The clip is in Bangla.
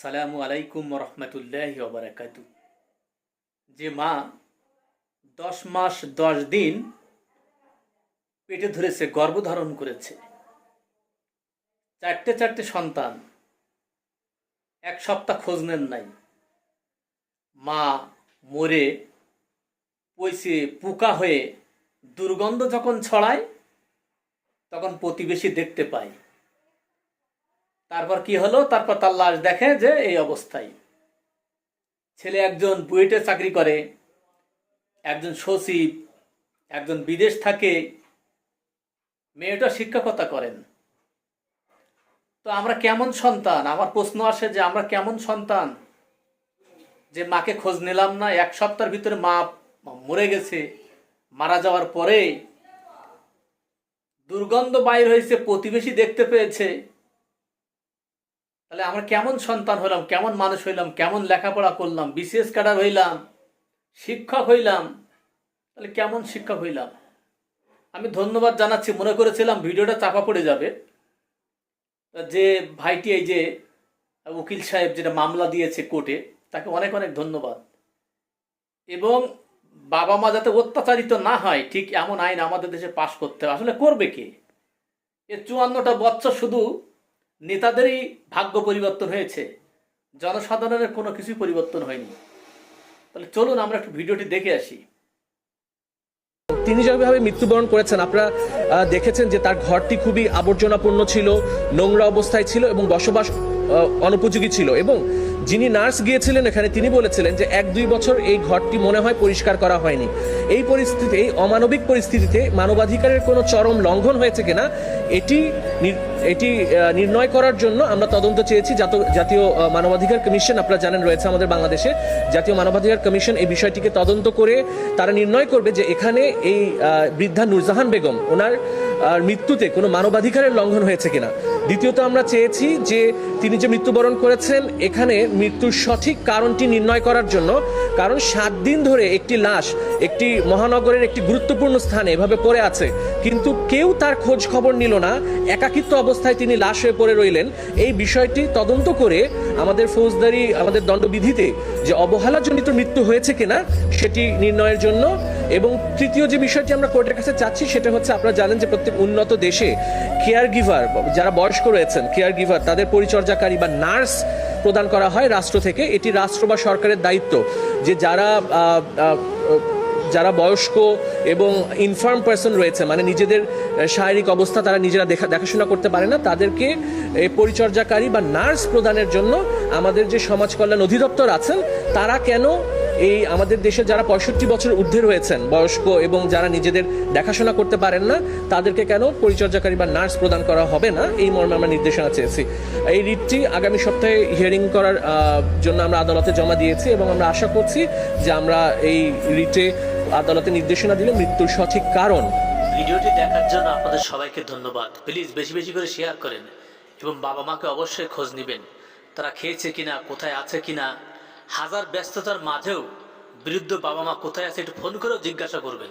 আসসালামু আলাইকুম রহমতুল্লাহি ওয়া বারাকাতু। যে মা 10 মাস 10 দিন পেটে ধরেছে, গর্ভধারণ করেছে, চারটে চারটে সন্তান, এক সপ্তাহ খোঁজ নেন নাই, মা মরে পইছে পোকা হয়ে দুর্গন্ধ যখন ছড়ায় তখন প্রতিবেশী দেখতে পায়। তারপর কি হলো? তারপর তার লাশ দেখে যে এই অবস্থায়। ছেলে একজন বুয়েটে চাকরি করে, একজন সচিব, একজন বিদেশ থাকে, মেয়েটা শিক্ষকতা করেন। তো আমরা কেমন সন্তান? আমার প্রশ্ন আসে যে আমরা কেমন সন্তান যে মাকে খোঁজ নিলাম না, এক সপ্তাহের ভিতরে মা মরে গেছে, মারা যাওয়ার পরে দুর্গন্ধ বাইর হয়েছে, প্রতিবেশী দেখতে পেয়েছে। তাহলে আমরা কেমন সন্তান হইলাম, কেমন মানুষ হইলাম, কেমন লেখাপড়া করলাম, বিসিএস ক্যাডার হইলাম, শিক্ষক হইলাম, তাহলে কেমন শিক্ষক হইলাম? আমি ধন্যবাদ জানাচ্ছি, মনে করেছিলাম ভিডিওটা চাপা পড়ে যাবে। যে ভাইটি, এই যে উকিল সাহেব যেটা মামলা দিয়েছে কোর্টে, তাকে অনেক অনেক ধন্যবাদ। এবং বাবা মা যাতে অত্যাচারিত না হয়, ঠিক এমন আইন আমাদের দেশে পাশ করতে হবে। আসলে করবে কে? এ 54টা বছর শুধু নেতাদেরই ভাগ্য পরিবর্তন হয়েছে, জনসাধারণের কোনো কিছুই পরিবর্তন হয়নি। তাহলে চলুন আমরা একটু ভিডিওটি দেখে আসি। তিনি যেভাবে মৃত্যুবরণ করেছেন, আপনারা দেখেছেন যে তার ঘরটি খুবই আবর্জনাপূর্ণ ছিল, নোংরা অবস্থায় ছিল এবং বসবাস অনুপযোগী ছিল। এবং যিনি নার্স গিয়েছিলেন এখানে, তিনি বলেছিলেন যে 1-2 বছর এই ঘরটি মনে হয় পরিষ্কার করা হয়নি। এই পরিস্থিতিতে, এই অমানবিক পরিস্থিতিতে মানবাধিকারের কোনো চরম লঙ্ঘন হয়েছে কিনা এটি নির্ণয় করার জন্য আমরা তদন্ত চেয়েছি। জাতীয় মানবাধিকার কমিশন, আপনারা জানেন, রয়েছে আমাদের বাংলাদেশে। জাতীয় মানবাধিকার কমিশন এই বিষয়টিকে তদন্ত করে তারা নির্ণয় করবে যে এখানে এই বৃদ্ধা নূরজাহান বেগম, ওনার মৃত্যুতে কোনো মানবাধিকারের লঙ্ঘন হয়েছে কিনা। দ্বিতীয়ত আমরা চেয়েছি যে তিনি যে মৃত্যুবরণ করেছেন, এখানে মৃত্যুর সঠিক কারণটি নির্ণয় করার জন্য। কারণ 7 দিন ধরে একটি লাশ একটি মহানগরের একটি গুরুত্বপূর্ণ স্থানে এভাবে পড়ে আছে, কিন্তু কেউ তার খোঁজ খবর নিল না, একাকিত্ব অবস্থায় তিনি লাশ হয়ে পড়ে রইলেন। এই বিষয়টি তদন্ত করে আমাদের ফৌজদারি, আমাদের দণ্ডবিধিতে যে অবহেলাজনিত মৃত্যু হয়েছে কিনা সেটি নির্ণয়ের জন্য। এবং তৃতীয় যে বিষয়টি আমরা কোর্টের কাছে চাচ্ছি, সেটা হচ্ছে, আপনারা জানেন যে প্রত্যেক উন্নত দেশে কেয়ার গিভার, যারা বয়স্ক রয়েছেন, কেয়ার গিভার, তাদের পরিচর্যাকারী বা নার্স প্রদান করা হয় রাষ্ট্র থেকে। এটি রাষ্ট্র বা সরকারের দায়িত্ব যে যারা বয়স্ক এবং ইনফার্ম পার্সন রয়েছে, মানে নিজেদের শারীরিক অবস্থা তারা নিজেরা দেখাশোনা করতে পারে না, তাদেরকে পরিচর্যাকারী বা নার্স প্রদানের জন্য আমাদের যে সমাজ কল্যাণ অধিদপ্তর আছেন, তারা কেন এই আমাদের দেশে যারা 65 বছরের ঊর্ধ্বে রয়েছেন, বয়স্ক এবং যারা নিজেদের দেখাশোনা করতে পারেন না, তাদেরকে কেন পরিচর্যাকারী বা নার্স প্রদান করা হবে না, এই মর্মে আমরা নির্দেশনা চেয়েছি। এই রিটটি আগামী সপ্তাহে হিয়ারিং করার জন্য আমরা আদালতে জমা দিয়েছি এবং আমরা আশা করছি যে আমরা এই রিটে আদালতে নির্দেশনা দিলে মৃত্যুর সঠিক কারণ। ভিডিওটি দেখার জন্য আপনাদের সবাইকে ধন্যবাদ। প্লিজ বেশি বেশি করে শেয়ার করেন এবং বাবা মাকে অবশ্যই খোঁজ নেবেন, তারা খেয়েছে কিনা, কোথায় আছে কিনা। হাজার ব্যস্ততার মাঝেও বৃদ্ধ বাবা মা কোথায় আছে একটু ফোন করেও জিজ্ঞাসা করবেন।